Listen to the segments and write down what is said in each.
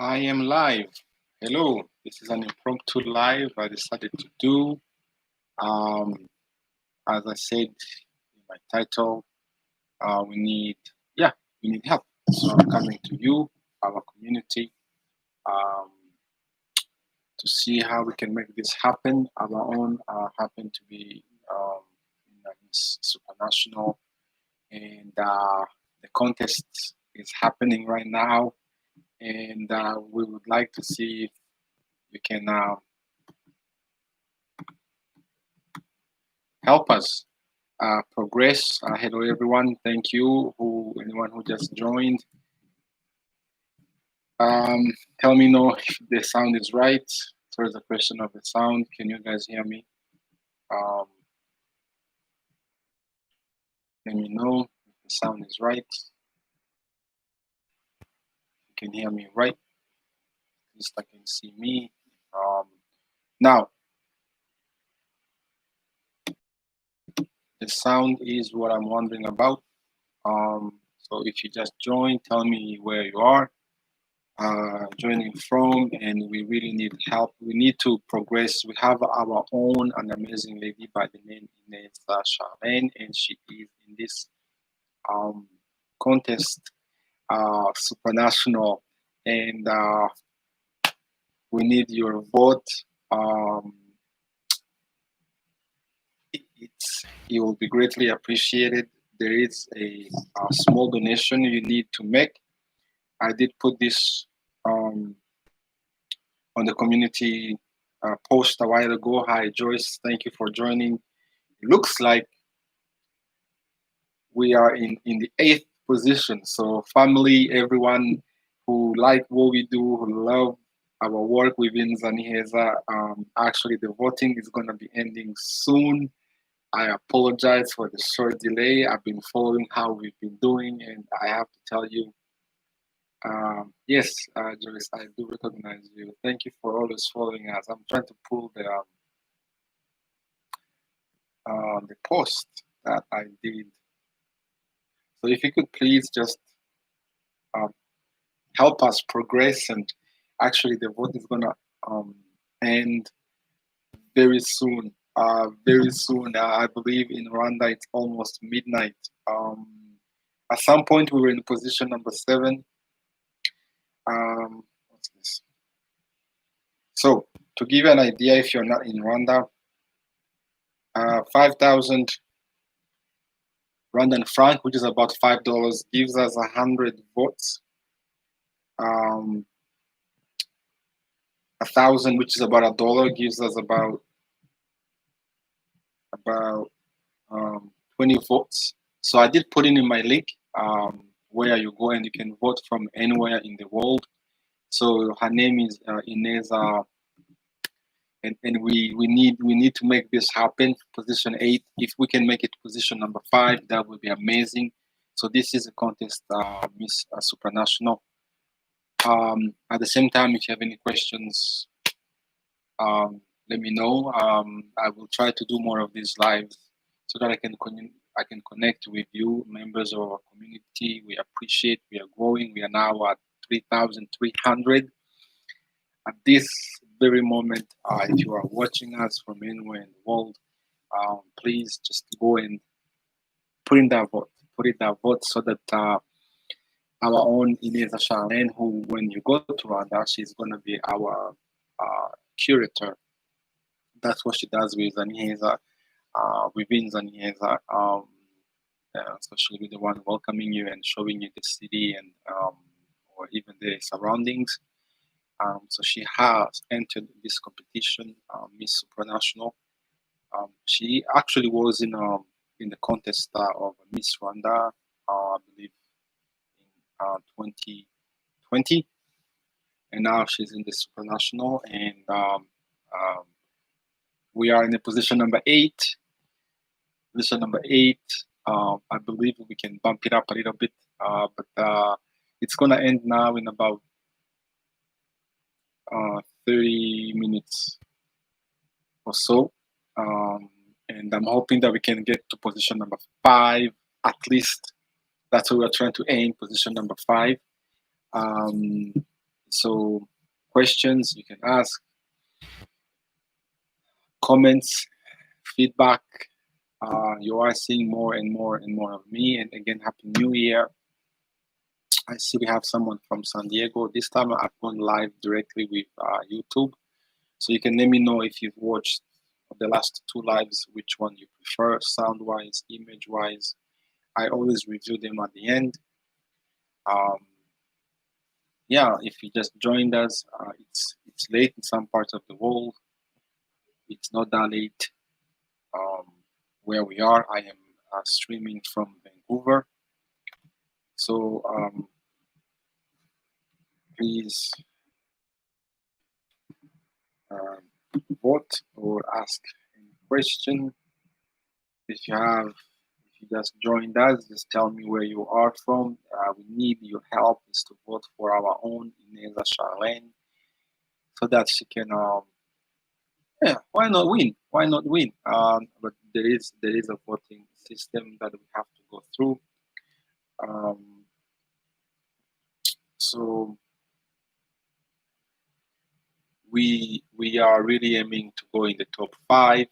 I am live. Hello, this is an impromptu live I decided to do. Um, as I said in my title, we need, we need help. So I'm coming to you, our community, um, to see how we can make this happen. Our own happen to be Miss Supranational, and the contest is happening right now, and we would like to see if you can help us progress. Hello, everyone. Thank you. Anyone who just joined. Tell me know if the sound is right. So there's a question of the sound. Can you guys hear me? Um, Let me know if the sound is right. You can hear me right. At least I can see me. Now, the sound is what I'm wondering about. So if you just joined, tell me where you are. Joining from, and we really need help. We need to progress. We have our own an amazing lady by the name Ineza Charlene, and she is in this contest, Supranational, and we need your vote. It will be greatly appreciated. There is a small donation you need to make. I did put this on the community post a while ago. Hi, Joyce. Thank you for joining. It looks like we are in the 8th position. So, family, everyone who like what we do, who love our work within Zaniheza, actually, the voting is going to be ending soon. I apologize for the short delay. I've been following how we've been doing, and I have to tell you, yes, Joyce, I do recognize you. Thank you for always following us. I'm trying to pull the post that I did. So if you could please just help us progress, and actually the vote is gonna end very soon. Very soon. I believe in Rwanda it's almost midnight. At some point we were in position number 7. What's this? So to give you an idea, if you're not in Rwanda, 5,000 Rwandan franc, which is about $5, gives us 100 votes. 1,000, which is about $1, gives us about 20 votes. So I did put in my link where you go and you can vote from anywhere in the world. So her name is Ineza, and we need to make this happen. Position 8. If we can make it position number 5, that would be amazing. So this is a contest, Miss Supranational. At the same time, if you have any questions, let me know. I will try to do more of these lives so that I can connect with you, members of our community. We appreciate. We are growing. We are now at 3,300. At this very moment, if you are watching us from anywhere in the world, please just go and put in that vote. Put in that vote so that our own Ineza Charlene, who, when you go to Rwanda, she's going to be our curator. That's what she does with Zaniheza, within Zaniheza. So she'll be the one welcoming you and showing you the city and or even the surroundings. So she has entered this competition, Miss Supranational. She actually was in the contest of Miss Rwanda, I believe, in 2020, and now she's in the Supranational, and we are in the position number 8. Position number 8. I believe we can bump it up a little bit, but it's gonna end now in about 30 minutes or so, and I'm hoping that we can get to position number 5 at least. That's what we're trying to aim, position number 5. So questions you can ask, comments, feedback. You are seeing more and more and more of me. And again, Happy New Year. I see we have someone from San Diego. This time I've gone live directly with YouTube. So you can let me know if you've watched the last two lives, which one you prefer, sound-wise, image-wise. I always review them at the end. Yeah, if you just joined us, it's late in some parts of the world. It's not that late where we are. I am streaming from Vancouver. So please vote or ask any question. If you just joined us, just tell me where you are from. We need your help is to vote for our own Ineza Charlene so that she can, yeah, why not win? Why not win? But there is a voting system that we have to go through. So we are really aiming to go in the top 5.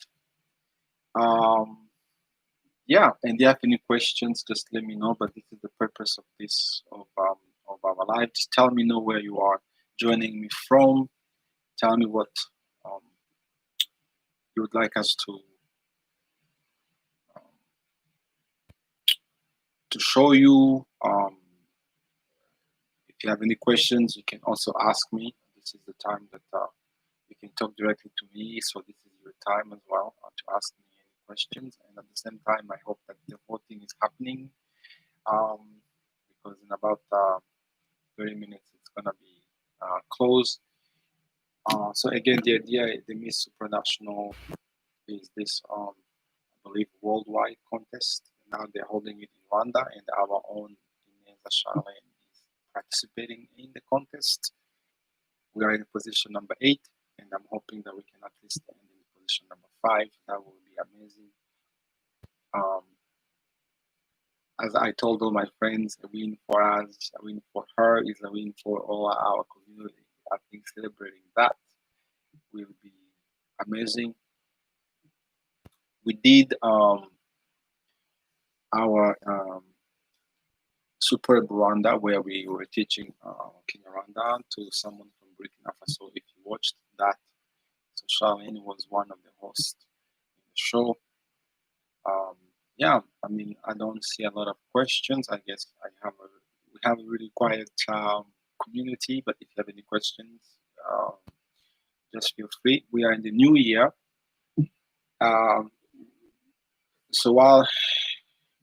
Yeah, and if you have any questions, just let me know. But this is the purpose of this of our live. Just tell me know where you are joining me from. Tell me what you would like us to show you. If you have any questions, you can also ask me. This is the time that you can talk directly to me. So this is your time as well to ask me any questions. And at the same time, I hope that the voting is happening because in about 30 minutes it's gonna be closed. So again, the idea, the Miss Supranational is this, I believe, worldwide contest. Now they're holding it in Rwanda, and our own Ineza Charlene is participating in the contest. We are in position number 8, and I'm hoping that we can at least end in position number 5. That will be amazing. As I told all my friends, a win for us, a win for her is a win for all our community. I think celebrating that will be amazing. We did our Super Rwanda, where we were teaching Kinyarwanda to someone from Burkina Faso. If you watched that, so Charlene was one of the hosts in the show. Yeah, I mean, I don't see a lot of questions. I guess we have a really quiet community, but if you have any questions, just feel free. We are in the new year. So while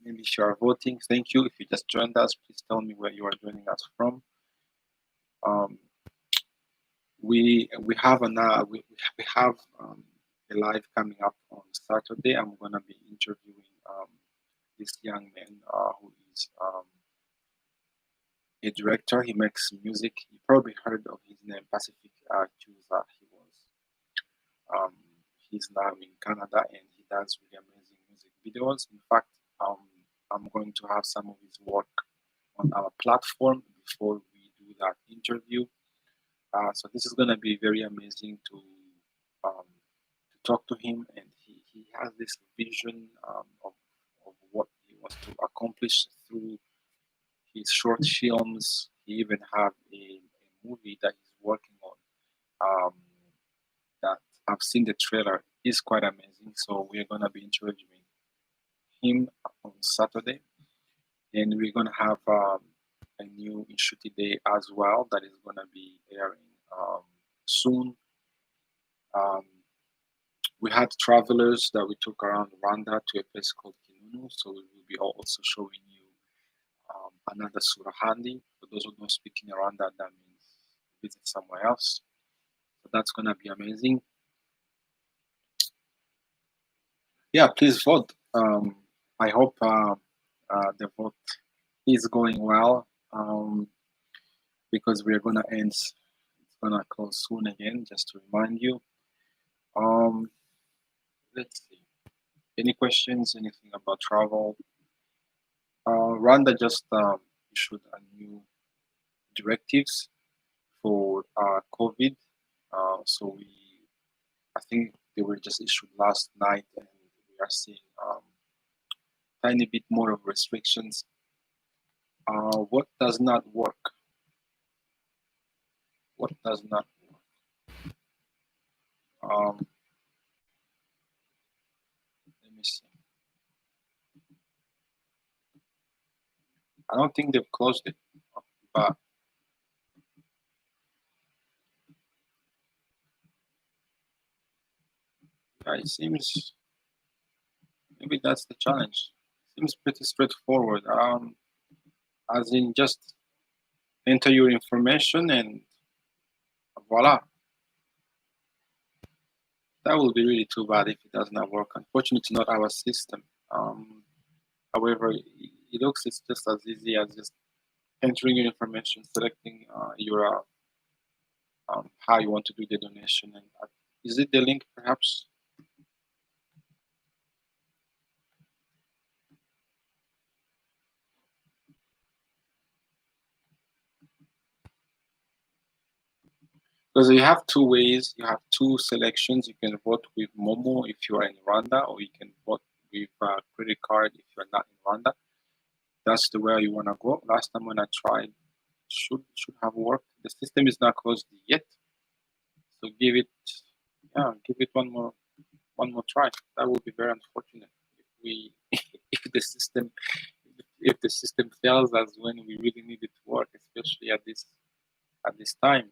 maybe if you are voting, thank you. If you just joined us, please tell me where you are joining us from. We have a live coming up on Saturday. I'm gonna be interviewing this young man who is a director. He makes music. You probably heard of his name, Pacific Chusa. He's now in Canada and he does really amazing music videos. In fact, I'm going to have some of his work on our platform before we do that interview. So this is going to be very amazing to talk to him, and he has this vision of what he wants to accomplish through his short films. He even have a movie that he's working on that I've seen the trailer. Is quite amazing. So we're going to be interviewing him on Saturday, and we're going to have a new Inshuti Day as well that is going to be airing soon. We had travelers that we took around Rwanda to a place called Kinunu, so we will be also showing you another Surahandi. For those who don't speak in Rwanda, that means visit somewhere else. So that's going to be amazing. Yeah, please vote. I hope the vote is going well because we're going to end. It's going to close soon again, just to remind you. Let's see. Any questions? Anything about travel? Rwanda just issued a new directives for for COVID. So I think they were just issued last night, and we are seeing tiny bit more of restrictions. What does not work? What does not work? Let me see. I don't think they've closed it, but it seems maybe that's the challenge. Seems pretty straightforward. As in just enter your information and voila. That will be really too bad if it does not work. Unfortunately, it's not our system. However, it looks it's just as easy as just entering your information, selecting your how you want to do the donation, and is it the link perhaps? Because you have two ways, you have two selections. You can vote with Momo if you are in Rwanda, or you can vote with credit card if you're not in Rwanda. That's the way you want to go. Last time when I tried, should have worked. The system is not closed yet, so give it one more try. That would be very unfortunate if we if the system fails us when we really need it to work, especially at this time.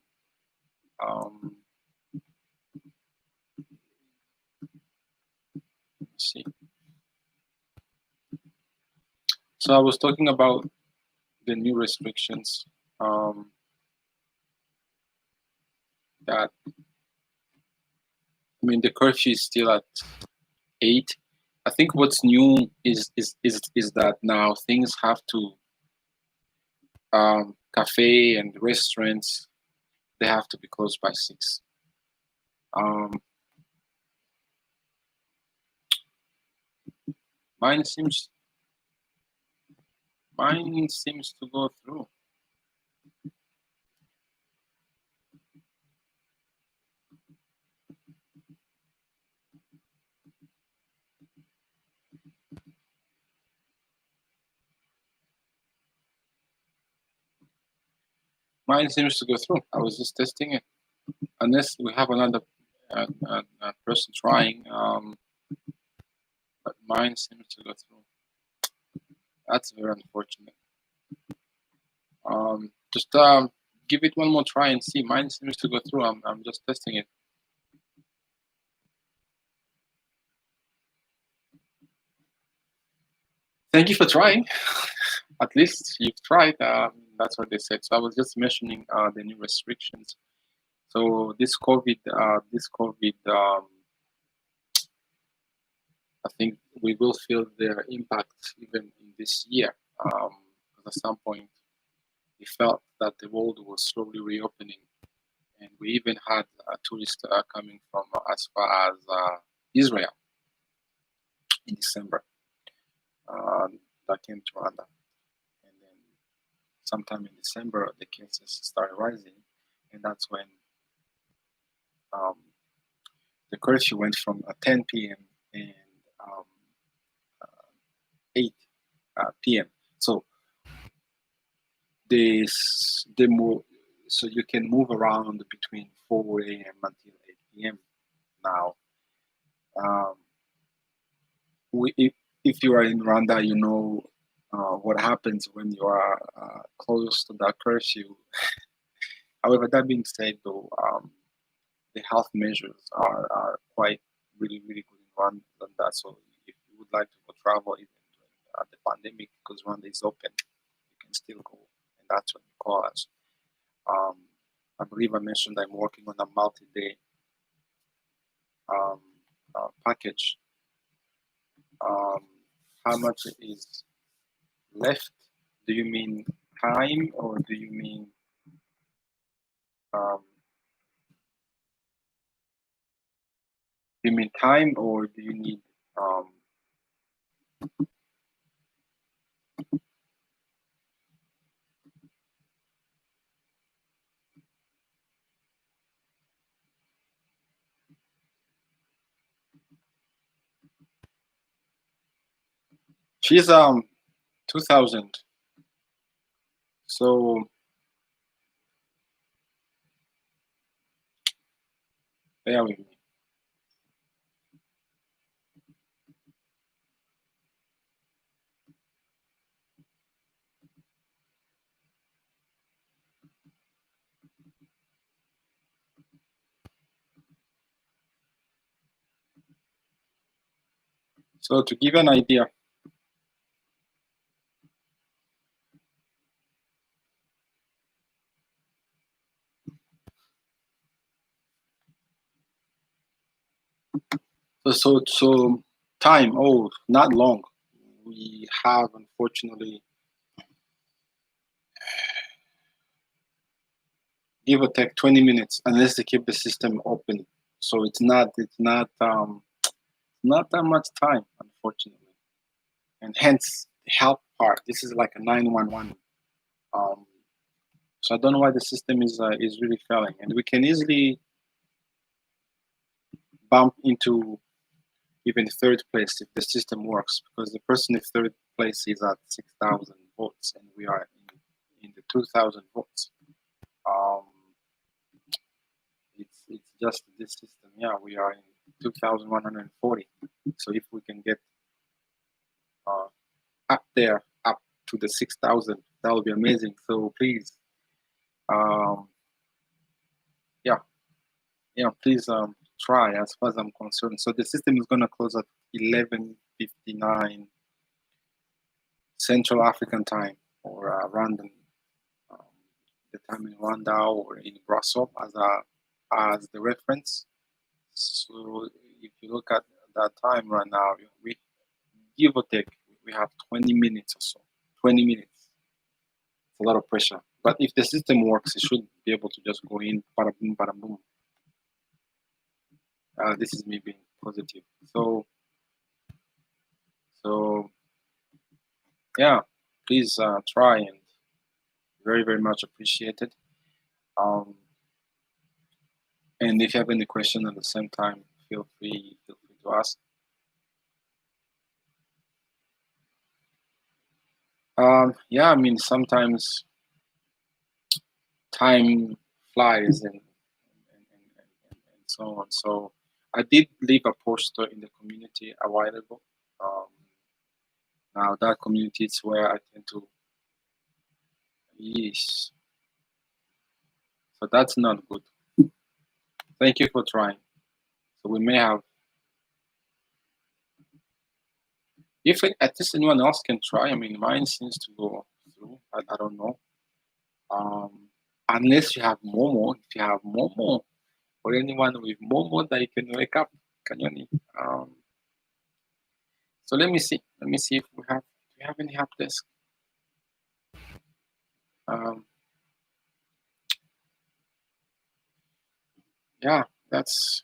Let's see. So I was talking about the new restrictions that the curfew is still at 8. I think what's new is that now things have to cafe and restaurants, they have to be closed by 6. Mine seems to go through. Mine seems to go through. I was just testing it. Unless we have another person trying, but mine seems to go through. That's very unfortunate. Just give it one more try and see. Mine seems to go through. I'm just testing it. Thank you for trying. At least you've tried. That's what they said. So I was just mentioning the new restrictions. So this COVID, I think we will feel their impact even in this year. At some point, we felt that the world was slowly reopening, and we even had tourists coming from as far as Israel in December. That came to Rwanda, and then sometime in December the cases started rising, and that's when the curfew went from 10 p.m. and 8 p.m. So so you can move around between 4 a.m. until 8 p.m. now. If you are in Rwanda, you know what happens when you are close to that curfew. However, that being said, though, the health measures are quite really good in Rwanda. So if you would like to go travel even during the pandemic, because Rwanda is open, you can still go, and that's when you call us. I believe I mentioned I'm working on a multi-day package. How much is left? Do you mean time, or do you mean time, or do you need She's 2000. So bear with me. So to give you an idea, so time. Oh, not long. We have unfortunately, give or take 20 minutes, unless they keep the system open. So it's not that much time, unfortunately, and hence the help part. This is like a 911. Um, so I don't know why the system is really failing, and we can easily bump into even third place if the system works, because the person in third place is at 6,000 votes, and we are in the 2,000 votes. Um, it's just this system. Yeah, we are in 2,140. So if we can get uh, up there, up to the 6,000, that would be amazing. So please, um, yeah, please try as far as I'm concerned. So the system is going to close at 11:59 Central African time, or Rwandan, um, the time in Rwanda or in Brussels as the reference. So if you look at that time right now, we give or take, we have 20 minutes or so. 20 minutes. It's a lot of pressure. But if the system works, it should be able to just go in, bada boom, bada boom. This is me being positive. So yeah, please try, and very, very much appreciated. Um, and if you have any question at the same time, feel free to ask. Yeah, I mean, sometimes time flies, and so on. So I did leave a poster in the community a while ago. Um, Now that community is where I tend to, yes. So that's not good. Thank you for trying. So we may have, if at least anyone else can try. I mean, mine seems to go through. I don't know. Unless you have Momo, if you have Momo, or anyone with Momo that you can wake up, Kanyoni. So let me see. Let me see if we have. Do we have any help desk? Um, yeah, that's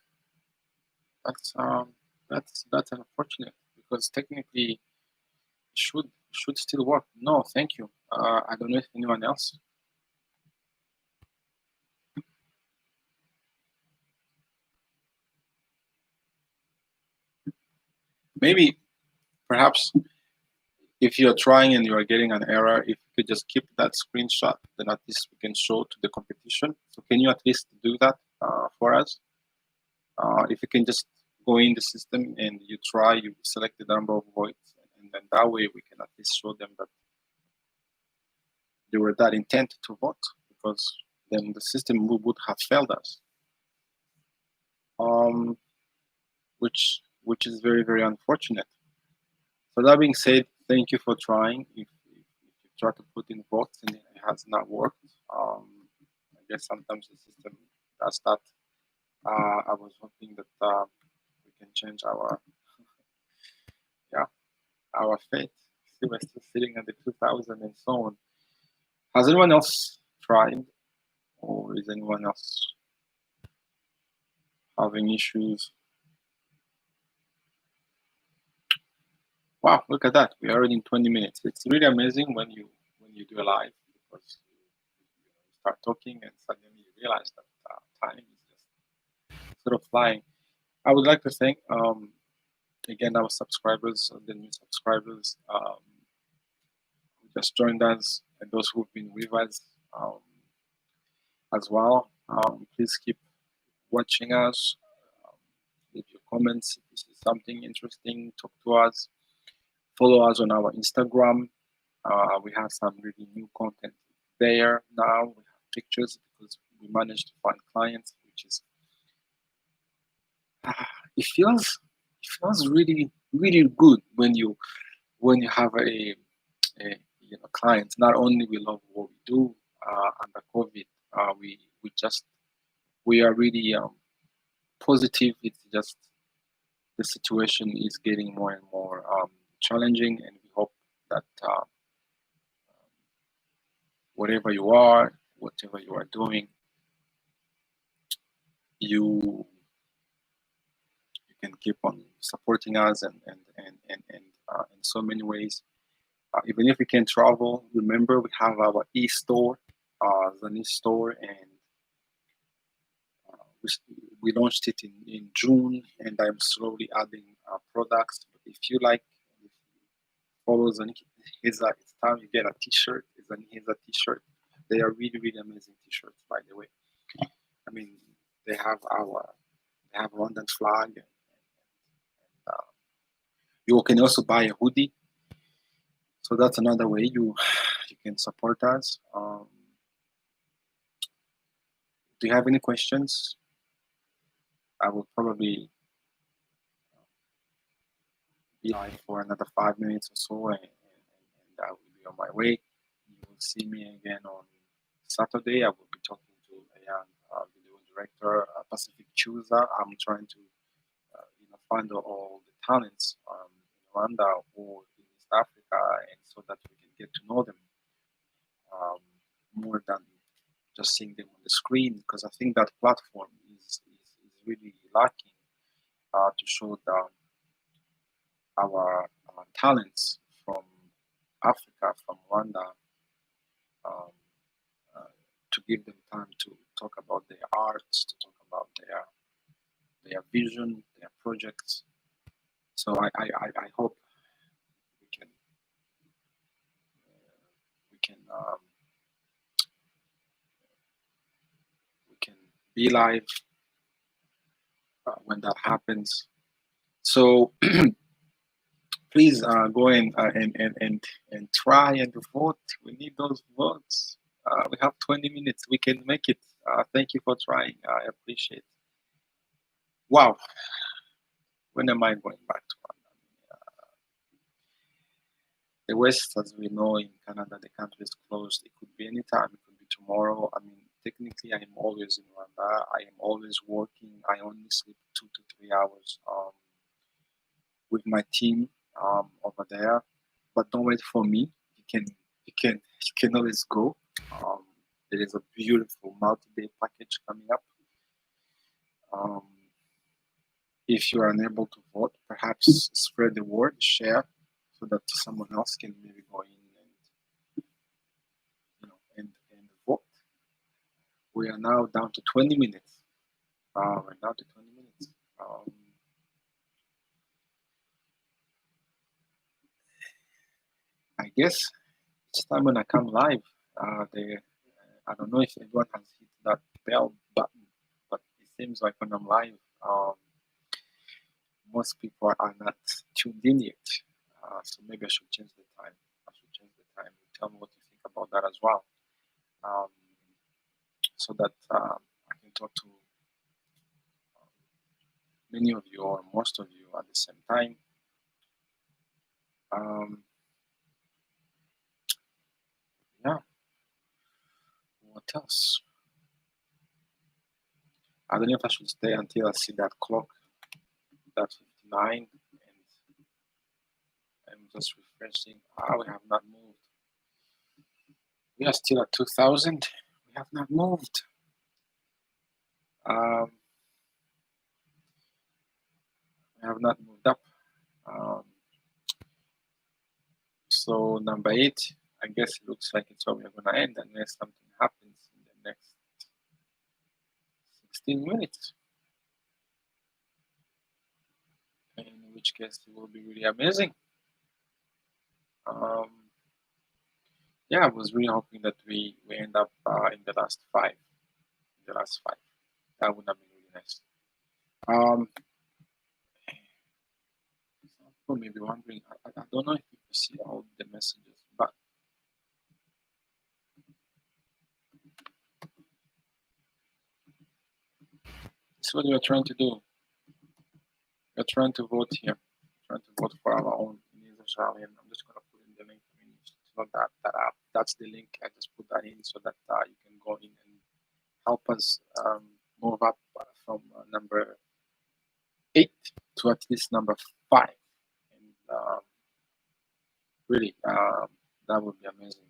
um, that's unfortunate, because technically it should still work. No, thank you. I don't know if anyone else. Maybe perhaps if you're trying and you are getting an error, if you could just keep that screenshot, then at least we can show to the competition. So can you at least do that for us? If you can just go in the system and you try, you select the number of votes, and then that way we can at least show them that they were that intent to vote, because then the system would have failed us. Which is very, very unfortunate. So that being said, thank you for trying. If you try to put in votes and it has not worked, I guess sometimes the system does that. I was hoping that we can change our, yeah, our fate. See, we're still sitting at the 2000 and so on. Has anyone else tried, or is anyone else having issues? Wow, look at that! We're already in 20 minutes. It's really amazing when you do a live, because you start talking and suddenly you realize that time is just sort of flying. I would like to thank again, our subscribers, the new subscribers who just joined us, and those who've been with us as well. Please keep watching us. Leave your comments if this is something interesting. Talk to us. Follow us on our Instagram. We have some really new content there now. We have pictures because we managed to find clients, which is it feels really good when you have a client. Not only we love what we do under COVID, we are really positive. It's just the situation is getting more and more challenging, and we hope that whatever you are, whatever you are doing, you can keep on supporting us and in so many ways. Even if we can't travel, remember we have our e-store, the new store, and we launched it in June, and I'm slowly adding products. But if you like, if you follow the it's time you get a t-shirt. It's an Ineza t-shirt. They are really amazing t-shirts, by the way. I mean, they have London flag. And you can also buy a hoodie. So that's another way you can support us. Do you have any questions? I will probably be live for another 5 minutes or so, and I will be on my way. You will see me again on Saturday. I will be talking to a young video director, Pacific chooser. I'm trying to find all the talents in Rwanda or in East Africa, and so that we can get to know them more than just seeing them on the screen, because I think that platform is really lacking to show our talents from Africa, from Rwanda, to give them time to talk about their arts, to talk about their vision, their projects. So I hope we can be live when that happens. So please go and try and vote. We need those votes. We have 20 minutes. We can make it. Thank you for trying. I appreciate it. Wow. When am I going back to Rwanda? The West, as we know, in Canada, the country is closed. It could be any time. It could be tomorrow. I mean, technically, I am always in Rwanda. I am always working. I only sleep 2 to 3 hours with my team over there. But don't wait for me. You can always go. There is a beautiful multi-day package coming up. If you are unable to vote, perhaps spread the word, share, so that someone else can maybe go in and vote. We are now down to 20 minutes. We're down to 20 minutes. I guess each time when I come live, I don't know if everyone has hit that bell button, but it seems like when I'm live, most people are not tuned in yet. So maybe I should change the time. Tell me what you think about that as well, so that I can talk to many of you or most of you at the same time. Yeah. What else? I don't know if I should stay until I see that clock, that 59, and I'm just refreshing. We have not moved. We are still at 2000. We have not moved. We have not moved up. So number 8, I guess it looks like it's where we're going to end unless something happens in the next 16 minutes. In which guess it will be really amazing. Um, yeah, I was really hoping that we end up in the last five. In the last five, that would have been really nice. Um, some people may be wondering. I don't know if you see all the messages, but this is what we're trying to do. We're trying to vote here. We're trying to vote for our own Ineza Charlene. I'm just gonna put in the link. I mean, it's not that app. That's the link. I just put that in so that you can go in and help us move up from number 8 to at least number 5. And really, that would be amazing.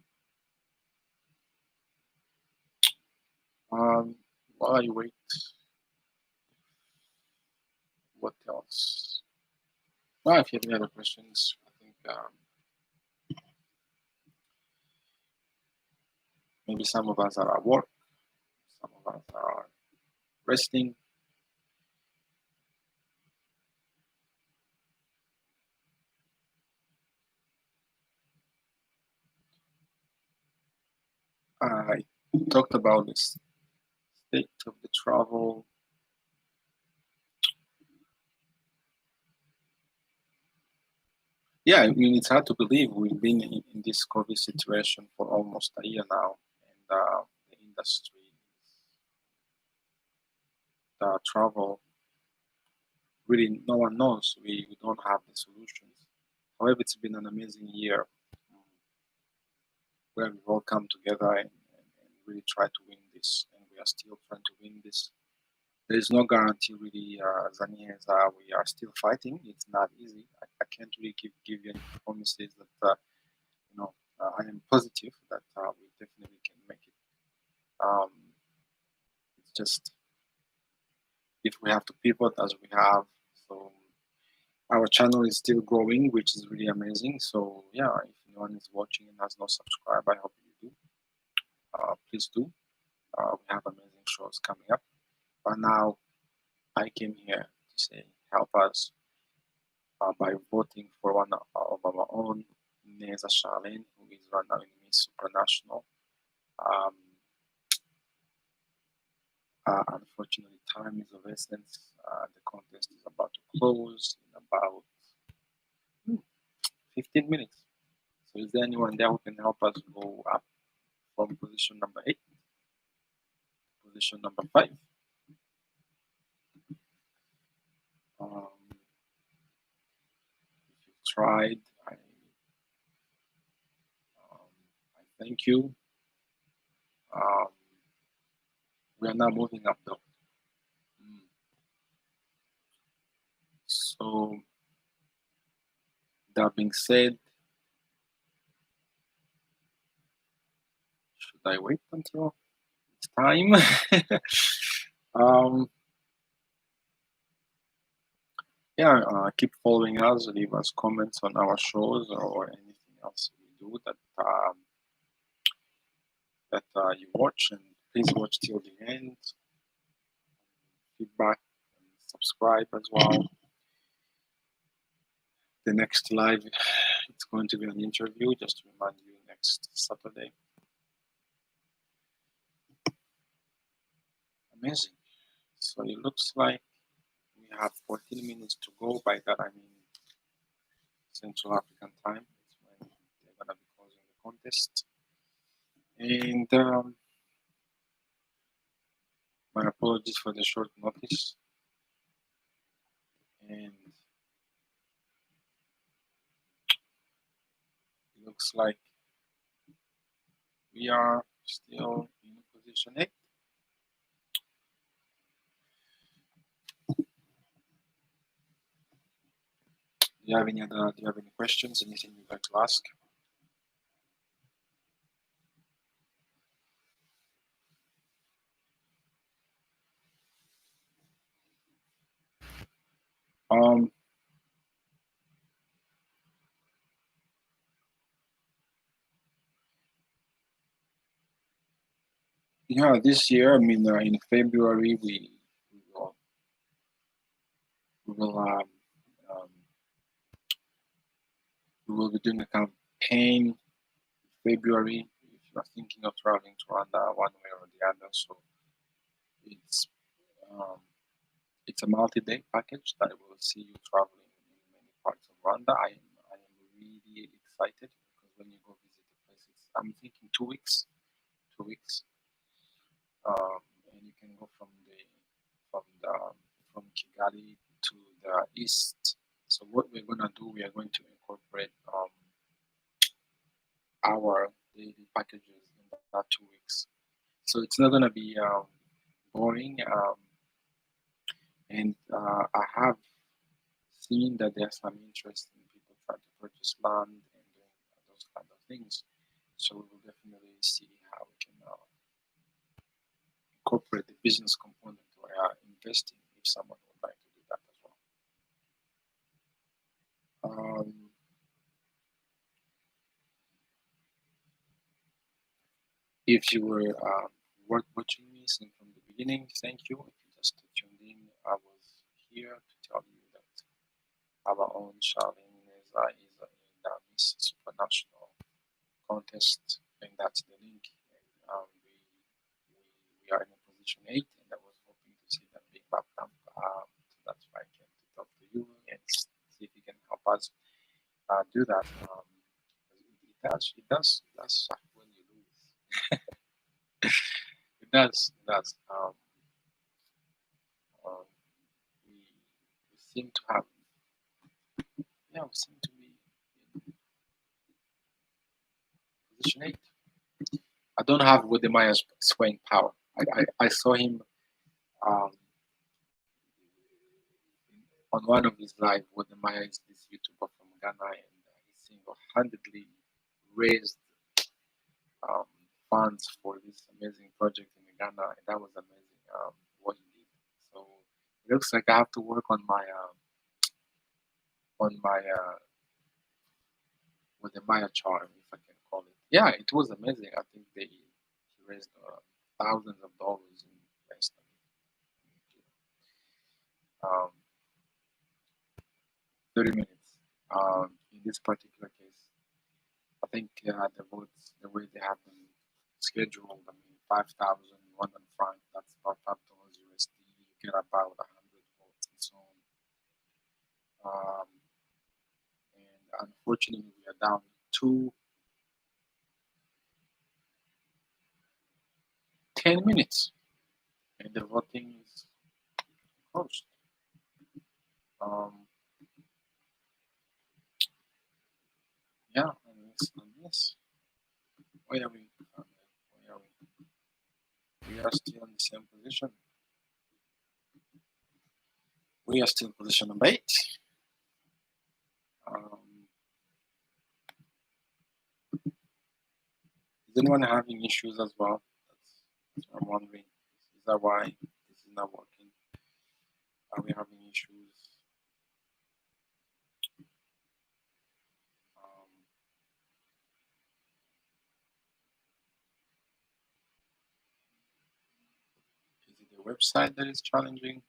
While you wait, what else? Well, if you have any other questions, I think maybe some of us are at work, some of us are resting. I talked about the state of the travel. Yeah, I mean, it's hard to believe we've been in this COVID situation for almost a year now, and the industry, the travel, really, no one knows. We don't have the solutions. However, it's been an amazing year where we've all come together and really try to win this, and we are still trying to win this. There is no guarantee, really, Zani, as we are still fighting. It's not easy. I can't really give you any promises that I am positive that we definitely can make it. Um, it's just if we have to pivot as we have. So our channel is still growing, which is really amazing. So yeah, if anyone is watching and has not subscribed, I hope you do. Please do. We have amazing shows coming up. But now I came here to say help us by voting for one of our own, Ineza Charlene, who is right now in Miss Supranational. Unfortunately, time is of essence. The contest is about to close in about 15 minutes. So is there anyone there who can help us go up from position number 8 to position number 5? If you've tried, I thank you. We are now moving up though. So that being said, should I wait until it's time? Yeah, keep following us, leave us comments on our shows or anything else we do that you watch, and please watch till the end. Feedback and subscribe as well. The next live, it's going to be an interview, just to remind you, next Saturday. Amazing. So it looks like we have 14 minutes to go. By that I mean Central African time. It's when they're going to be closing the contest. And my apologies for the short notice. And it looks like we are still in position 8. Do you have any questions? Anything you'd like to ask? Yeah, this year, I mean, in February, we will We will be doing a campaign in February if you are thinking of traveling to Rwanda one way or the other. So it's um, it's a multi-day package that will see you traveling in many parts of Rwanda. I am really excited because when you go visit the places, I'm thinking 2 weeks, 2 weeks, and you can go from the from Kigali to the east. So what we're gonna do, we are going to incorporate our daily packages in that 2 weeks. So it's not gonna be boring. And I have seen that there's some interest in people trying to purchase land and doing those kind of things. So we will definitely see how we can incorporate the business component or investing if someone would like to do that as well. If you were watching me since from the beginning, thank you. If you just tuned in, I was here to tell you that our own Charlene Ineza is in the Miss Supranational contest, and that's the link. And we are in a position 8, and I was hoping to see that big back up. So that's why I came to talk to you and see if you can help us do that. It does suck when you lose. It does. We seem to have, yeah, we seem to be in position 8. I don't have Wodemaya's swaying power. I saw him um, on one of his live. Wodemaya is this YouTuber from Ghana, and he single-handedly raised um, funds for this amazing project in Ghana, and that was amazing what he did. So it looks like I have to work on my Wodemaya charm, if I can call it. Yeah, it was amazing. I think he raised thousands of dollars in less than um, 30 minutes. In this particular case, I think the votes, the way they have them scheduled, I mean, 5,100 francs, that's about $5 USD. You get about 100 votes and so on. And unfortunately, we are down to 10 minutes, and the voting is closed. Yeah, unless where are we? Where are we? We are still in the same position. We are still in position number 8. Is anyone having issues as well? That's what I'm wondering. Is that why this is not working? Are we having issues? Is it the website that is challenging?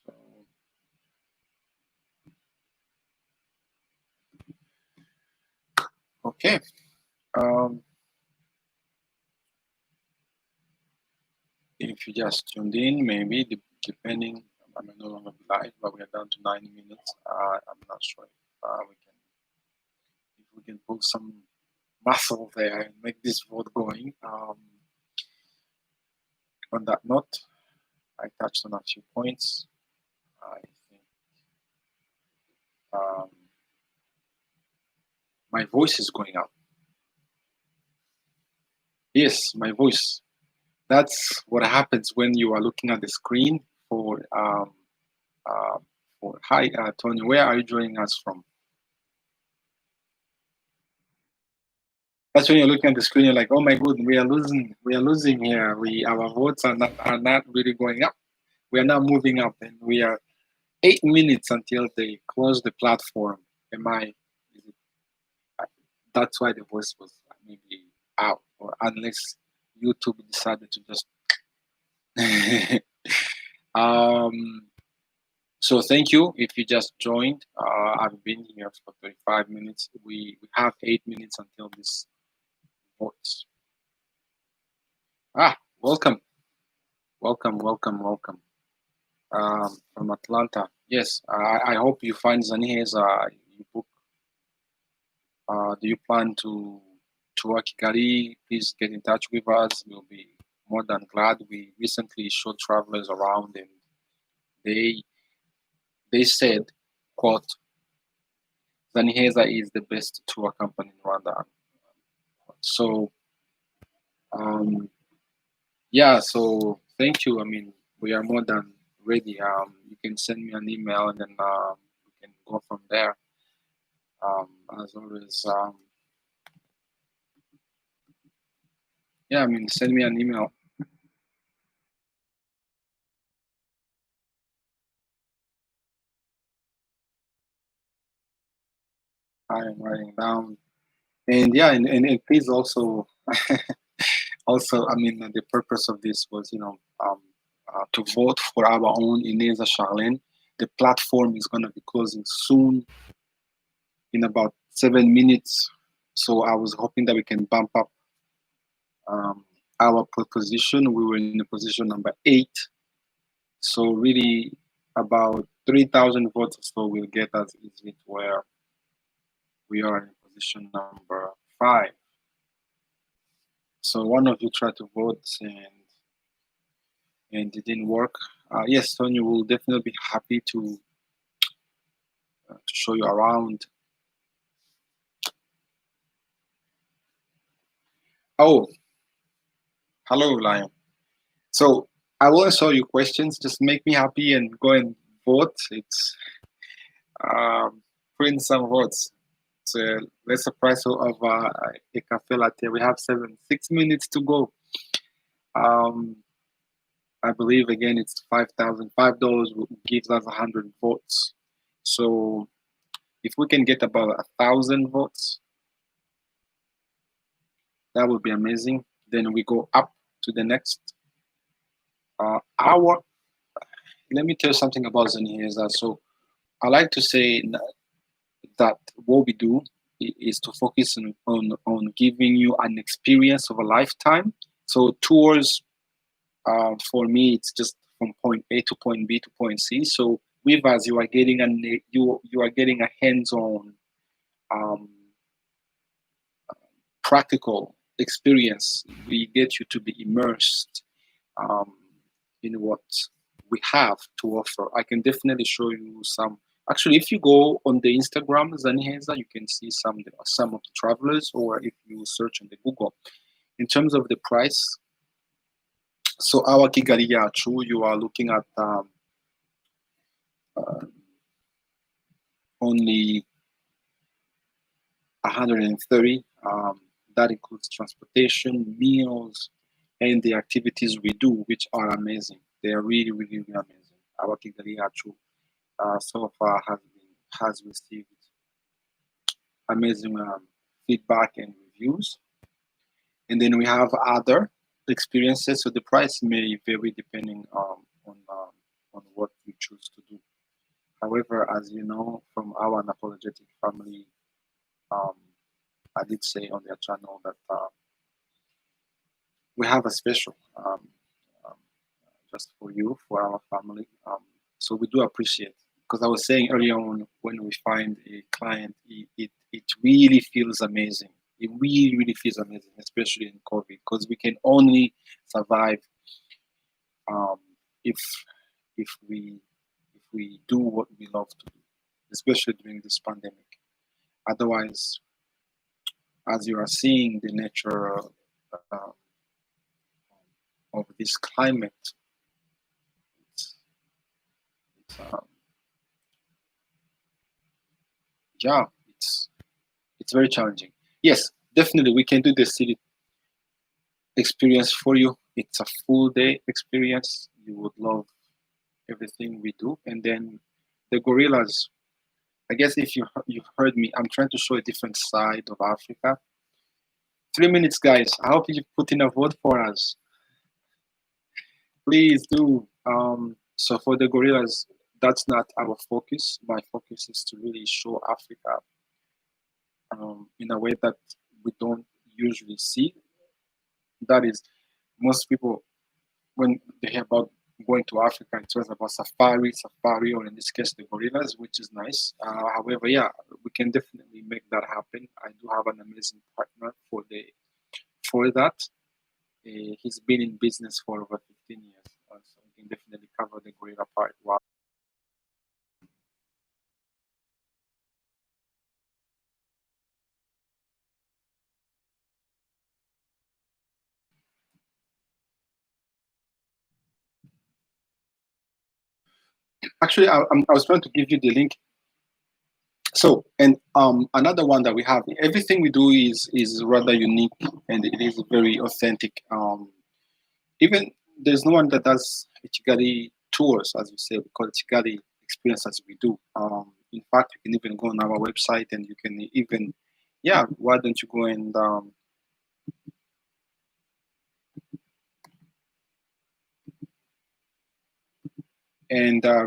So okay. If you just tuned in, maybe depending, I may no longer be live, but we are down to 90 minutes. I'm not sure if we can put some muscle there and make this vote going. On that note, I touched on a few points. I think my voice is going out. Yes, my voice. That's what happens when you are looking at the screen for hi Tony, where are you joining us from? That's when you're looking at the screen, you're like, oh my god, we are losing here. Our votes are not really going up. We are not moving up, and we are 8 minutes until they close the platform. That's why the voice was maybe out, or unless YouTube decided to just So thank you if you just joined. I've been here for 35 minutes. We have 8 minutes until this votes. Welcome, welcome, welcome, welcome. From Atlanta. Yes, I hope you find Zanihez book. Do you plan to work Kigali? Please get in touch with us. We'll be more than glad. We recently showed travelers around, and they they said, "quote Zaniheza is the best tour company in Rwanda." So um, yeah, so thank you. I mean, we are more than ready. You can send me an email, and then we can go from there. As always, yeah, I mean, send me an email. I am writing down, and yeah, and please also, also, I mean, the purpose of this was, to vote for our own Ineza Charlene. The platform is going to be closing soon, in about 7 minutes. So I was hoping that we can bump up um, our position. We were in the position number 8. So really, about 3,000 votes or so will get us easily to where we are in position number 5. So one of you tried to vote and it didn't work. Yes, Sonia will definitely be happy to show you around. Oh, hello, Lion. So I will answer your questions. Just make me happy and go and vote. It's print some votes. So let's surprise of a cafe latte. We have 6 minutes to go. Um, I believe again it's $5,005 gives us 100 votes. So if we can get about 1,000 votes, that would be amazing. Then we go up to the next hour. Let me tell you something about Zeniheza. So I like to say that what we do is to focus on giving you an experience of a lifetime. So tours, for me, it's just from point A to point B to point C. So with us, you are getting you are getting a hands-on, um, practical experience. We get you to be immersed um, in what we have to offer. I can definitely show you some. Actually, if you go on the Instagram Zaniheza, you can see some of the travelers, or if you search on the Google. In terms of the price, so our Kigali Yachu, you are looking at uh, only 130. That includes transportation, meals, and the activities we do, which are amazing. They are really, really, really amazing. Our Kigali Yachu so far has received amazing feedback and reviews. And then we have other experiences. So the price may vary depending on what you choose to do. However, as you know from our unapologetic family, um, I did say on their channel that we have a special um, just for you, for our family. So we do appreciate, because I was saying earlier on, when we find a client, it really feels amazing. It really, really feels amazing, especially in COVID, because we can only survive um, if if we if we do what we love to do, especially during this pandemic. Otherwise, as you are seeing the nature uh, of this climate, it's, it's yeah, it's very challenging. Yes, definitely we can do the city experience for you. It's a full day experience. You would love everything we do. And then the gorillas, I guess if you've heard me, I'm trying to show a different side of Africa. 3 minutes, guys. I hope you put in a vote for us. Please do. So for the gorillas, that's not our focus. My focus is to really show Africa in a way that we don't usually see. That is, most people, when they hear about going to Africa, it's always about safari, or in this case, the gorillas, which is nice. However, yeah, we can definitely make that happen. I do have an amazing partner for that. He's been in business for over 15 years, so we can definitely cover the gorilla part. Wow. Actually, I was trying to give you the link. So, and another one that we have, everything we do is rather unique and it is very authentic. Even there's no one that does Ichigali tours, as you say, we call it Ichigali experience as we do. In fact, you can even go on our website and you can even, yeah, why don't you go and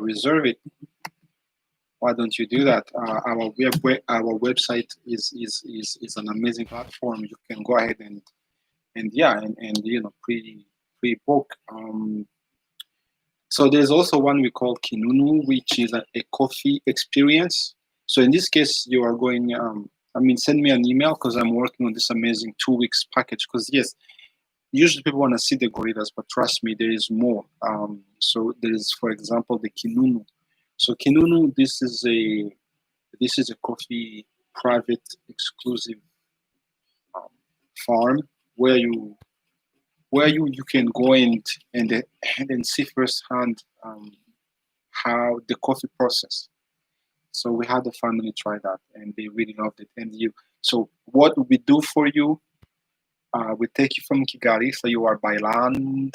reserve it? Why don't you do that? Our website is an amazing platform. You can go ahead and yeah, and pre book. So there's also one we call Kinunu, which is a coffee experience. So in this case, you are going. I mean, send me an email because I'm working on this amazing 2 weeks package. Because yes, usually people want to see the gorillas, but trust me, there is more. So there is, for example, the Kinunu. So Kinunu, this is a coffee private exclusive um, farm where you can go and then see firsthand how the coffee process. So we had the family try that, and they really loved it. And so what we do for you, we take you from Kigali, so you are by land,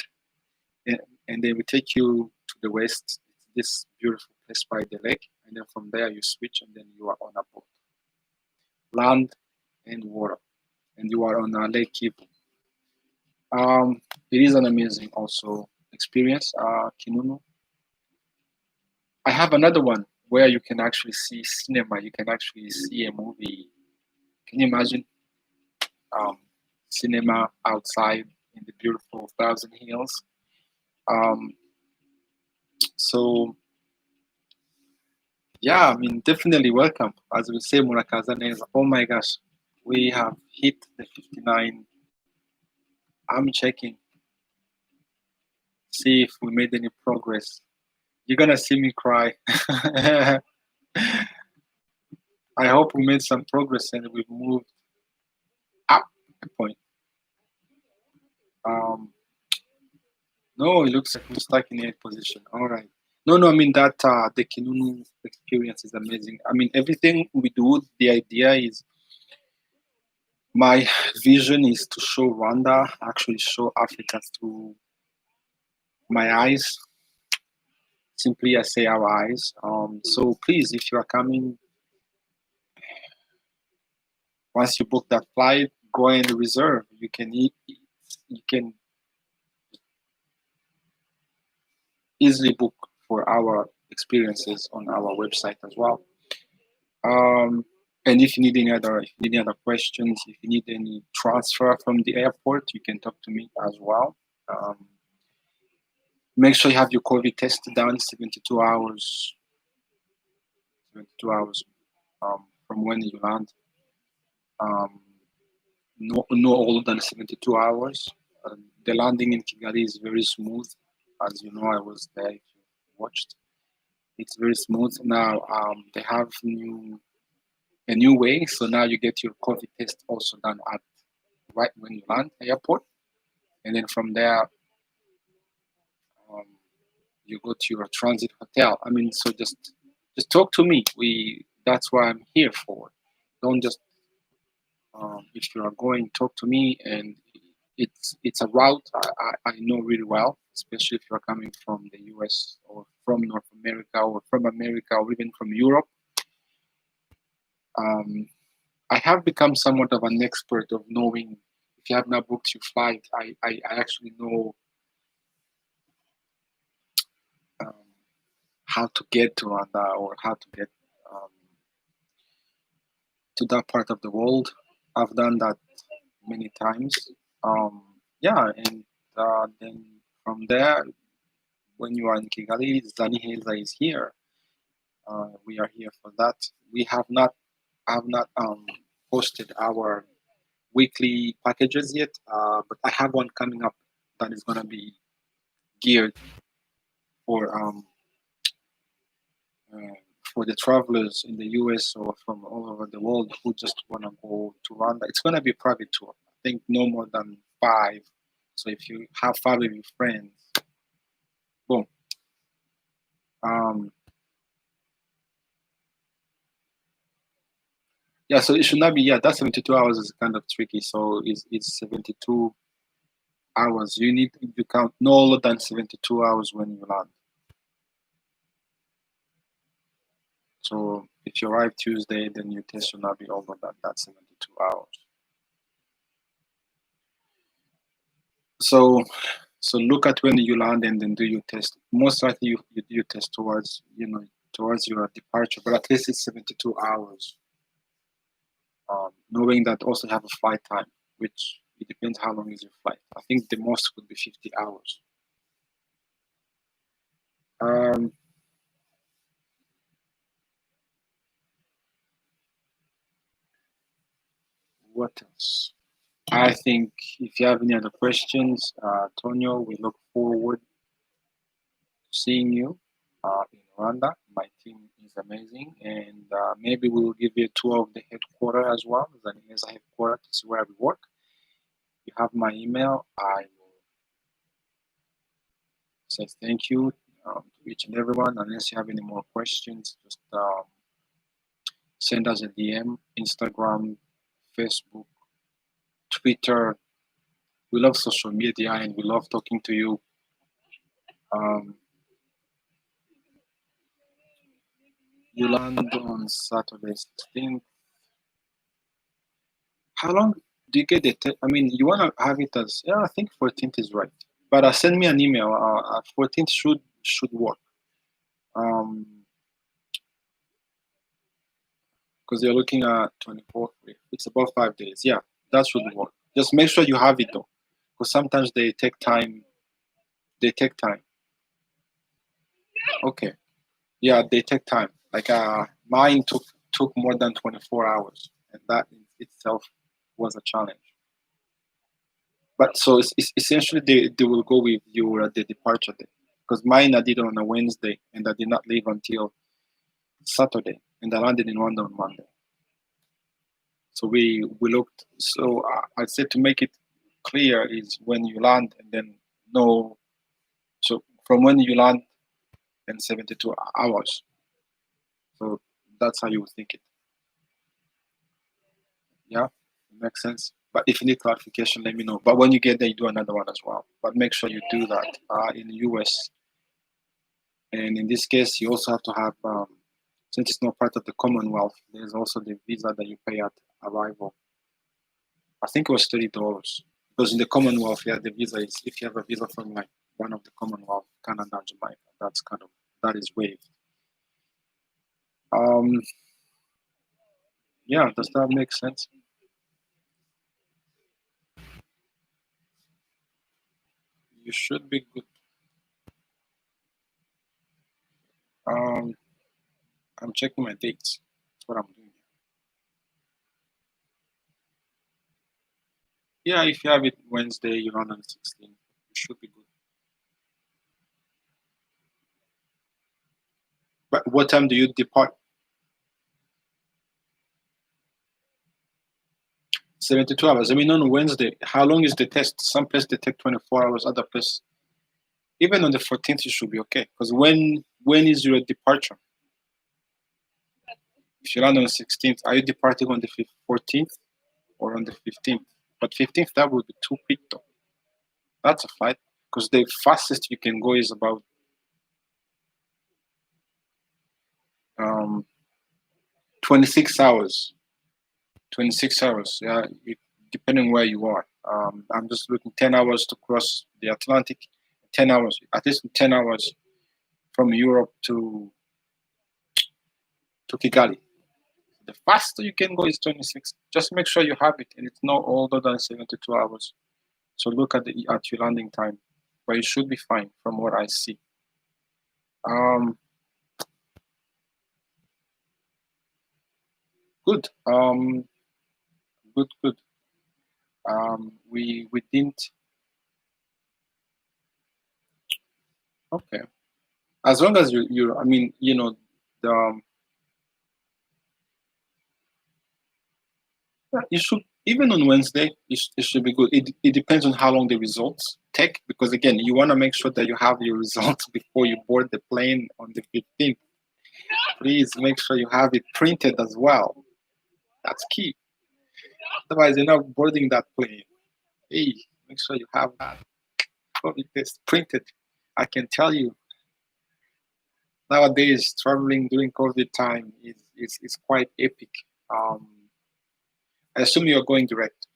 and, and then we take you to the west, this beautiful place by the lake, and then from there you switch, and then you are on a boat, land and water, and you are on a Lake Kivu. It is an amazing also experience, Kinunu. I have another one where you can actually see cinema. You can actually see a movie. Can you imagine um, cinema outside in the beautiful Thousand Hills? Um, so yeah, I mean, definitely welcome. As we say, Murakazaneza. Oh my gosh, we have hit the 59. I'm checking, see if we made any progress. You're gonna see me cry. I hope we made some progress and we've moved up a point. Um, no, it looks like we're stuck in eighth position. All right. No, no, I mean that the Kinunu experience is amazing. I mean everything we do. The idea is my vision is to show Rwanda, actually show Africa through my eyes. Simply, I say our eyes. So please, if you are coming, once you book that flight, go and reserve. You can easily book for our experiences on our website as well. Um, and if you need any other questions, if you need any transfer from the airport, you can talk to me as well. Um, Make sure you have your COVID test done 72 hours, 72 hours from when you land. Um, no older than 72 hours. The landing in Kigali is very smooth. As you know, I was there. If you watched, it's very smooth. Now they have a new way. So now you get your COVID test also done at right when you land at airport, and then from there um, you go to your transit hotel. I mean, so just talk to me. That's what I'm here for. Don't just if you are going, talk to me, and it's a route I know really well, especially if you're coming from the US or from North America or from America or even from Europe. Um, I have become somewhat of an expert of knowing if you have not booked your flight. I actually know um, how to get to Rwanda or how to get um, to that part of the world. I've done that many times. Um, yeah, and then from there, when you are in Kigali, Zaniheza is here. We are here for that. We have not posted our weekly packages yet, but I have one coming up that is gonna be geared for um, uh, for the travelers in the US or from all over the world who just want to go to Rwanda. It's going to be a private tour. I think no more than five. So if you have five of your friends, boom. Um, yeah, so it should not be, yeah, that 72 hours is kind of tricky. So it's 72 hours. You count no lower than 72 hours when you land. So if you arrive Tuesday, then your test should not be over that 72 hours. So so look at when you land and then do your test. Most likely you do your test towards towards your departure, but at least it's 72 hours. Knowing that also have a flight time, which it depends how long is your flight. I think the most could be 50 hours. Um, what else? I think if you have any other questions, Tonio, we look forward to seeing you in Rwanda. My team is amazing, and maybe we will give you a tour of the headquarters as well, the Ineza headquarters, to see where we work. You have my email. I will say thank you to each and everyone. Unless you have any more questions, just send us a DM, Instagram, Facebook, Twitter. We love social media and we love talking to you. Um, you land on Saturday 16th. How long do you get it? I mean, you want to have it as, yeah, I think 14th is right. But send me an email. 14th should work. Um, because you're looking at 24th. It's about 5 days. Yeah, that should work. Just make sure you have it though, because sometimes they take time. They take time. Okay. Yeah, they take time. Like mine took more than 24 hours, and that in itself was a challenge. But so it's essentially they will go with you at the departure day, because mine I did on a Wednesday, and I did not leave until Saturday, and I landed in Rwanda on Monday. So we looked. So I said to make it clear is when you land and then no. So from when you land and 72 hours. So that's how you would think it. Yeah, makes sense. But if you need clarification, let me know. But when you get there, you do another one as well. But make sure you do that in the US. And in this case, you also have to have, since it's not part of the Commonwealth, there's also the visa that you pay at arrival. I think it was $30 because in the Commonwealth, yeah, the visa is if you have a visa from like one of the Commonwealth, Canada, Jamaica, that is waived. Um, yeah, does that make sense? You should be good. Um, I'm checking my dates. That's what I'm doing. Yeah, if you have it Wednesday, you're on the 16th. You should be good. But what time do you depart? 72 hours. I mean, on Wednesday, how long is the test? Some places they take 24 hours, other places. Even on the 14th, you should be okay. Because when is your departure? If you land on the 16th, are you departing on the 14th or on the 15th? But 15th, that would be too quick though. That's a flight. Because the fastest you can go is about um, 26 hours. 26 hours, yeah, depending where you are. I'm just looking 10 hours to cross the Atlantic, 10 hours, at least 10 hours from Europe to Kigali. The fastest you can go is 26. Just make sure you have it, and it's not older than 72 hours. So look at your landing time, but you should be fine from what I see. Good. Good. We didn't. Okay. As long as you I mean, the you should, even on Wednesday, it should be good. It depends on how long the results take, because again, you want to make sure that you have your results before you board the plane on the 15th. Please make sure you have it printed as well. That's key. Otherwise, you're not boarding that plane. Hey, make sure you have that COVID test printed. I can tell you, nowadays, traveling during COVID time is quite epic. I assume you're going direct.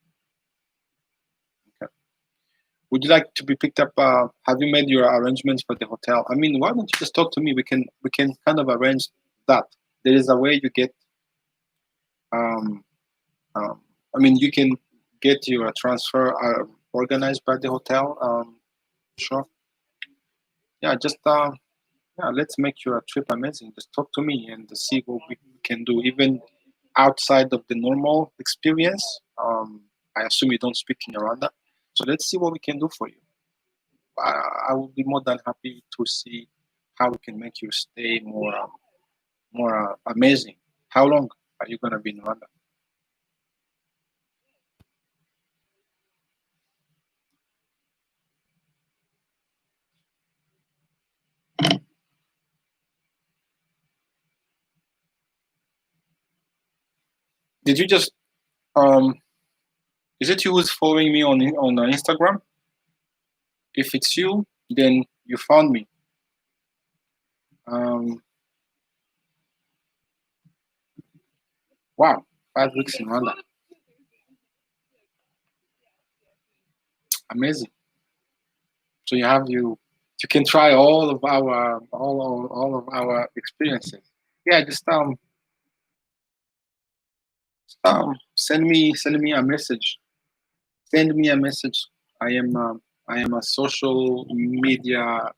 Okay. Would you like to be picked up? Have you made your arrangements for the hotel? I mean, why don't you just talk to me? We can kind of arrange that. There is a way you get. I mean, you can get your transfer organized by the hotel. Sure. Yeah, just yeah, let's make your trip amazing. Just talk to me and see what we can do, even outside of the normal experience. I assume you don't speak in Rwanda, so let's see what we can do for you. I will be more than happy to see how we can make your stay more amazing. How long are you gonna be in Rwanda? Did you just is it you who's following me on Instagram? If it's you, then you found me. Um, wow, 5 weeks in Rwanda, amazing. So you can try all of our experiences. Yeah, just send me a message. Send me a message. I am a social media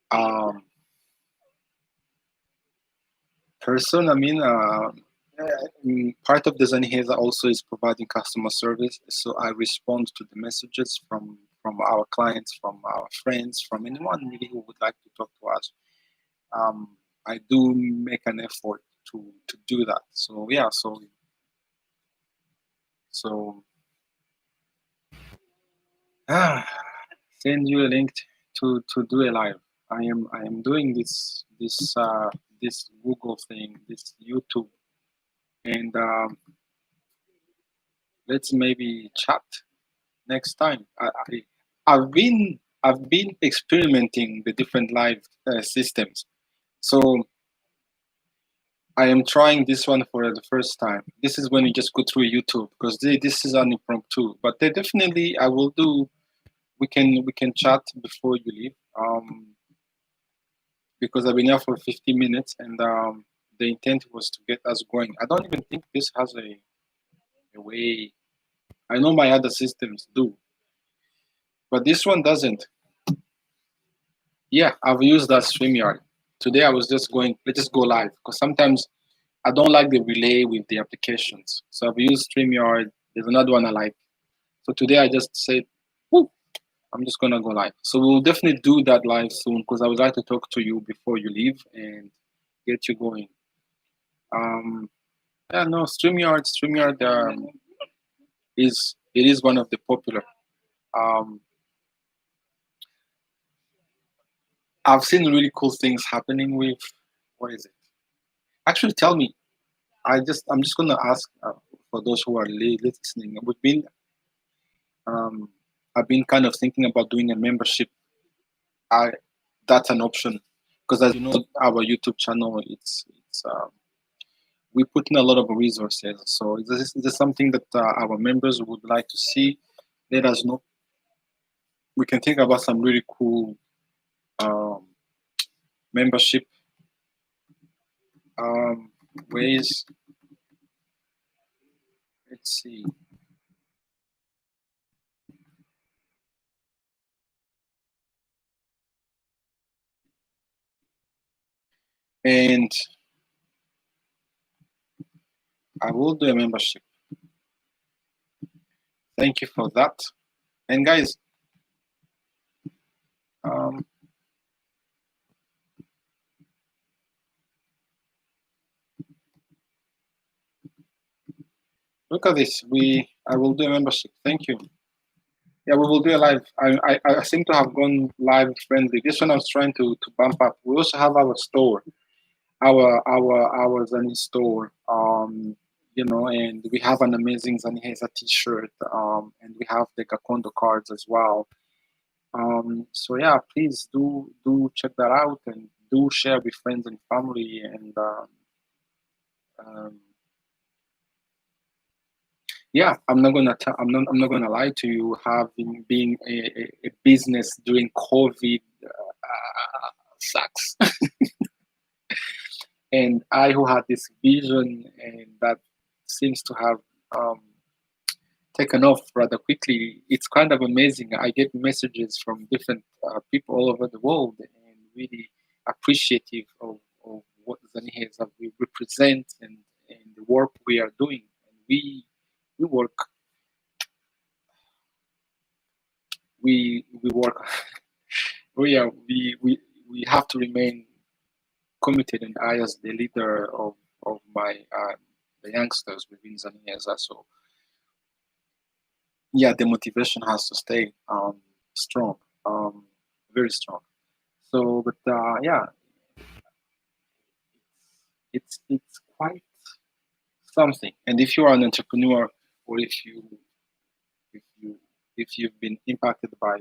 um, person. I mean, part of Design Haza also is providing customer service. So I respond to the messages from our clients, from our friends, from anyone really who would like to talk to us. I do make an effort to do that. So yeah, so send you a link to do a live. I am doing this Google thing, this YouTube, and let's maybe chat next time. I've been experimenting the different live systems, so I am trying this one for the first time. This is when you just go through YouTube, because this is an impromptu. But they definitely, I will do. We can chat before you leave. Because I've been here for 50 minutes, and the intent was to get us going. I don't even think this has a way. I know my other systems do, but this one doesn't. Yeah, I've used that StreamYard. Today I was just going, let's just go live, because sometimes I don't like the relay with the applications. So I've used StreamYard. There's another one I like. So today I just said, whoo, I'm just gonna go live. So we'll definitely do that live soon, because I would like to talk to you before you leave and get you going. Yeah, no, StreamYard is one of the popular. Um, I've seen really cool things happening with, what is it? Actually, tell me. I'm just gonna ask for those who are listening. Um, I've been kind of thinking about doing a membership. I That's an option, because as you know, our YouTube channel, it's we put in a lot of resources. So is this something that our members would like to see? Let us know. We can think about some really cool membership um, ways. Let's see. And I will do a membership. Thank you for that. And guys, um, look at this. I will do a membership. Thank you. Yeah, we will do a live. I seem to have gone live friendly. This one I was trying to bump up. We also have our store, our Zani store. And we have an amazing Zani Heza t-shirt. And we have the Gakondo cards as well. So yeah, please do check that out and do share with friends and family. And um, yeah, I'm not gonna lie to you. Having being a business during COVID sucks. And I who had this vision and that seems to have um, taken off rather quickly. It's kind of amazing. I get messages from different people all over the world and really appreciative of what Zanihez we represent and the work we are doing. And we work we work we have to remain committed, and I as the leader of my the youngsters within Zanieza. So yeah, the motivation has to stay strong, very strong. So, but yeah, it's quite something. And if you are an entrepreneur, or if you if you've been impacted by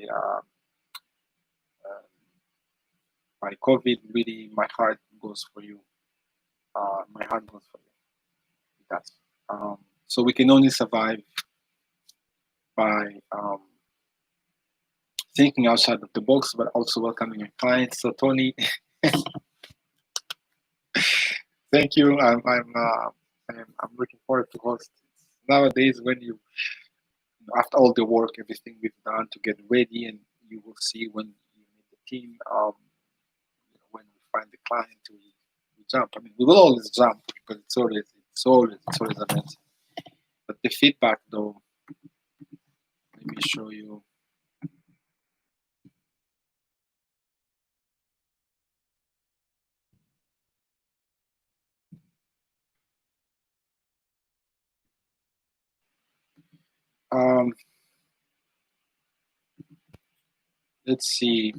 COVID, really, my heart goes for you. My heart goes for you. It does. So we can only survive by thinking outside of the box, but also welcoming your clients. So Tony, thank you. I'm looking forward to host. Nowadays, when you after all the work, everything we've done to get ready, and you will see when you meet the team. When we find the client, we jump. I mean, we will always jump because it's always amazing. But the feedback, though, let me show you. Um, let's see.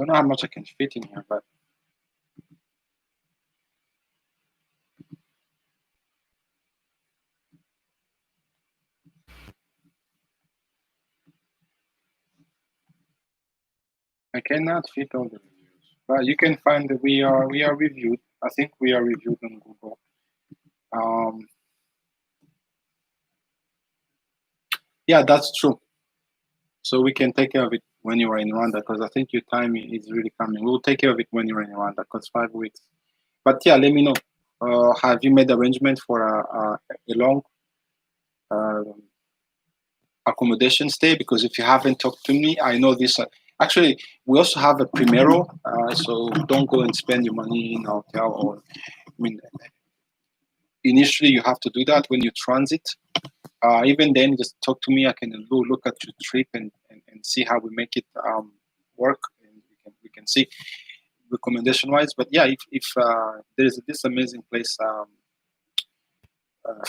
I don't know how much I can fit in here, but I cannot fit all the reviews. But you can find that we are reviewed. I think we are reviewed on Google. Um, yeah, that's true. So we can take care of it when you are in Rwanda because I think your time is really coming. We'll take care of it when you're in Rwanda because 5 weeks. But yeah, let me know. Have you made arrangement for a long uh, accommodation stay? Because if you haven't talked to me, I know this. Actually, we also have a Primero, so don't go and spend your money in a hotel. Or I mean, initially you have to do that when you transit. Even then, just talk to me. I can look at your trip and see how we make it work, and we can see recommendation wise. But yeah, if there's this amazing place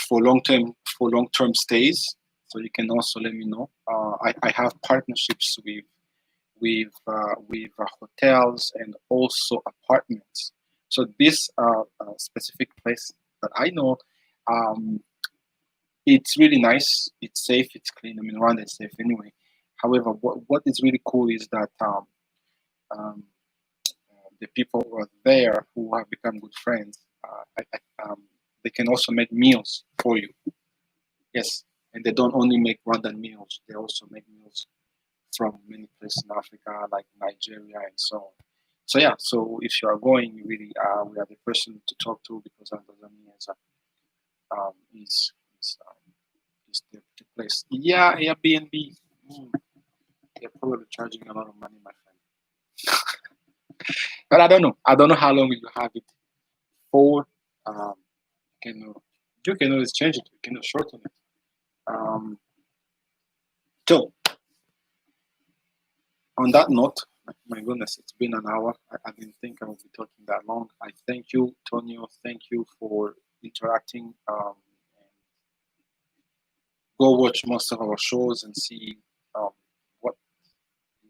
for long term stays, so you can also let me know. I have partnerships with hotels and also apartments. So this specific place that I know. It's really nice. It's safe. It's clean. I mean, Rwanda is safe anyway. However, what is really cool is that um, the people who are there who have become good friends, they can also make meals for you. Yes, and they don't only make Rwandan meals; they also make meals from many places in Africa, like Nigeria and so on. So yeah, so if you are going, you really we are the person to talk to because Andazani is the place. Yeah, Airbnb. Mm, they're probably charging a lot of money, my friend. But I don't know. I don't know how long you have it for. Um, you can you can always change it. You can shorten it. Um, so on that note, my goodness, it's been an hour. I didn't think I would be talking that long. I thank you, Tonio. Thank you for interacting. And go watch most of our shows and see what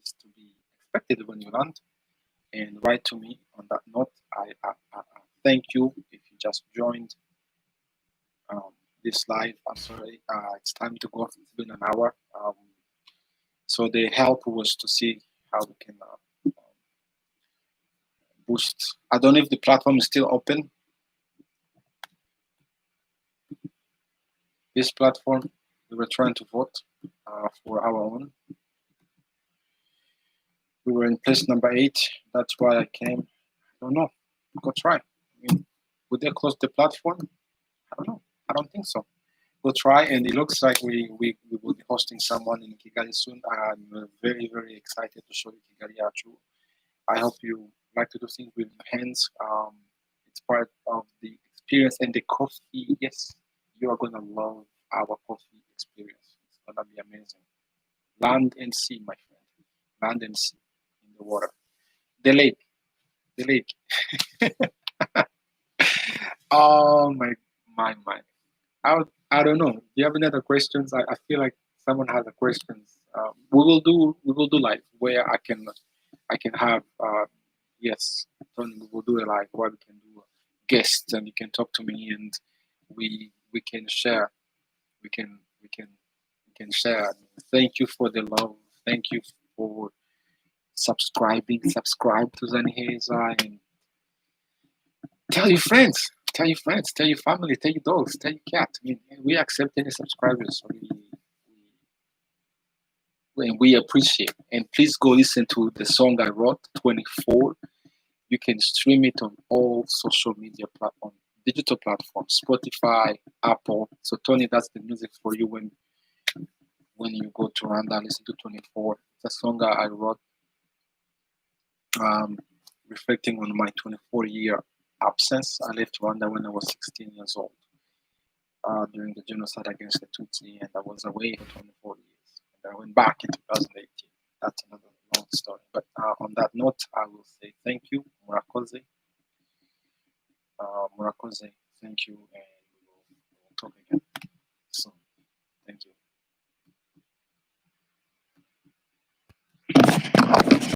is to be expected when you land. And write to me on that note. I thank you if you just joined this live. I'm sorry, it's time to go. It's been an hour. So the help was to see how we can boost. I don't know if the platform is still open. This platform, we were trying to vote for our own. We were in place number 8. That's why I came. I don't know. Go try. I mean, would they close the platform? I don't know. I don't think so. Go try, and it looks like we will be hosting someone in Kigali soon. I'm very, very excited to show you Kigali Achu. I hope you like to do things with your hands. It's part of the experience, and the coffee. Yes, you are gonna love our coffee experience. It's gonna be amazing. Land and sea, my friend. Land and sea in the water. The lake. The lake. Oh my. I don't know. Do you have any other questions? I feel like someone has a questions. We will do live where I can have yes, Tony, we will do a live where we can do guests and you can talk to me and we can share. We can share. Thank you for the love. Thank you for subscribing. Subscribe to Zaniheza and tell your friends. Tell your friends. Tell your family. Tell your dogs. Tell your cat. I mean, we accept any subscribers. We appreciate. And please go listen to the song I wrote, 24. You can stream it on all social media platforms, digital platforms, Spotify, Apple. So Tony, that's the music for you when you go to Rwanda, listen to 24. It's a song I wrote reflecting on my 24-year absence. I left Rwanda when I was 16 years old during the genocide against the Tutsi, and I was away for 24 years. And I went back in 2018. That's another long story. But on that note, I will say thank you, Murakoze. Murakoze, thank you, and we will talk again soon.